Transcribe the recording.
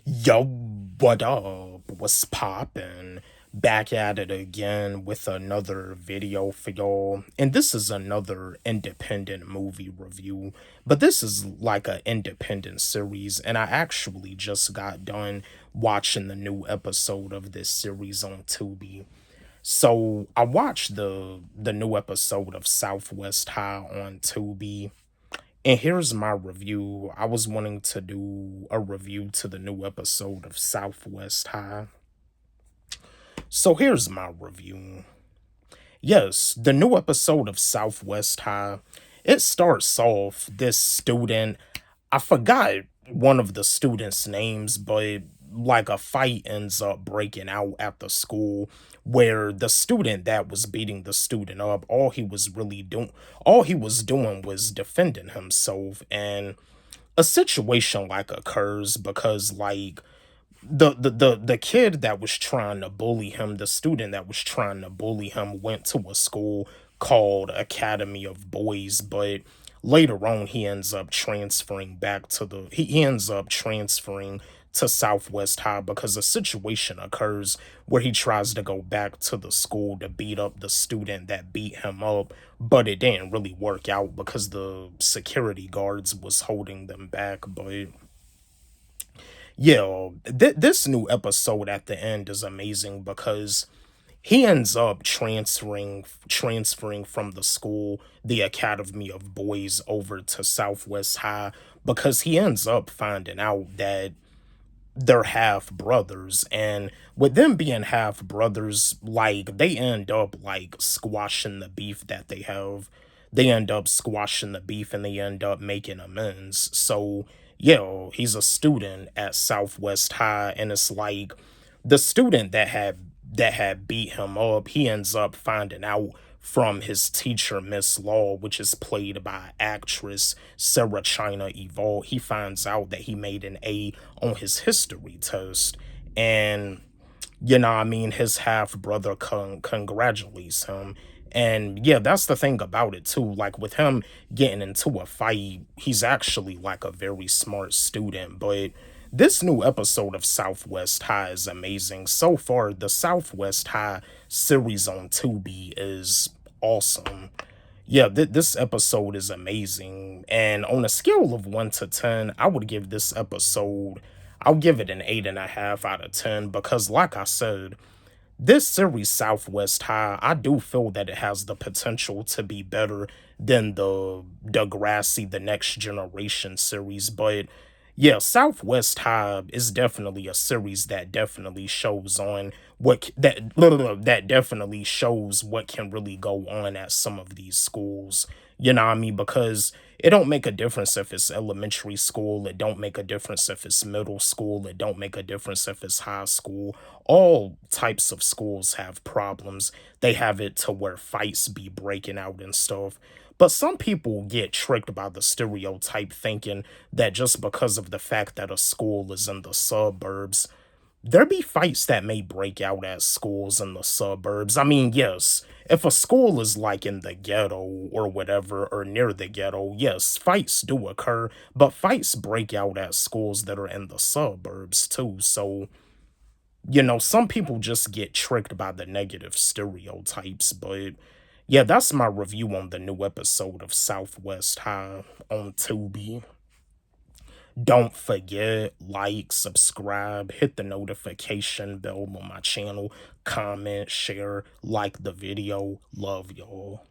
Yo, what up? What's poppin'? Back at it again with another video for y'all. And this is another independent movie review. But this is like an independent series. And I actually just got done watching the new episode of this series on Tubi. So I watched the new episode of Southwest High on Tubi. And here's my review. I was wanting to do a review to the new episode of Southwest High. So here's my review. Yes, the new episode of Southwest High. It starts off this student. I forgot one of the students' names, but like a fight ends up breaking out at the school where the student that was beating the student up, all he was doing was defending himself, and a situation like occurs because like the kid that was trying to bully him, the student that was trying to bully him went to a school called Academy of Boys, but later on he ends up transferring to Southwest High because a situation occurs where he tries to go back to the school to beat up the student that beat him up, but it didn't really work out because the security guards was holding them back. But yeah, this new episode at the end is amazing because he ends up transferring from the school, the Academy of Boys, over to Southwest High because he ends up finding out that they're half brothers, and with them being half brothers, like they end up like squashing the beef that they have. They end up squashing the beef and they end up making amends. So yeah, he's a student at Southwest High, and it's like the student that had beat him up, he ends up finding out from his teacher, Miss Law, which is played by actress Sarah China Evolve. He finds out that he made an A on his history test. And, his half brother congratulates him. And yeah, that's the thing about it too. Like with him getting into a fight, he's actually like a very smart student. But this new episode of Southwest High is amazing. So far, the Southwest High series on Tubi is awesome. Yeah, this episode is amazing. And on a scale of 1 to 10, I'll give it an 8.5 out of 10 because, like I said, this series, Southwest High, I do feel that it has the potential to be better than the Degrassi The Next Generation series. But yeah, Southwest High is definitely a series that definitely shows on that definitely shows what can really go on at some of these schools. You know what I mean? Because it don't make a difference if it's elementary school, it don't make a difference if it's middle school, it don't make a difference if it's high school. All types of schools have problems. They have it to where fights be breaking out and stuff. But some people get tricked by the stereotype thinking that just because of the fact that a school is in the suburbs, there be fights that may break out at schools in the suburbs. I mean, yes, if a school is like in the ghetto or whatever, or near the ghetto, yes, fights do occur, but fights break out at schools that are in the suburbs too. So, some people just get tricked by the negative stereotypes. But yeah, that's my review on the new episode of Southwest High on Tubi. Don't forget, like, subscribe, hit the notification bell on my channel, comment, share, like the video. Love y'all.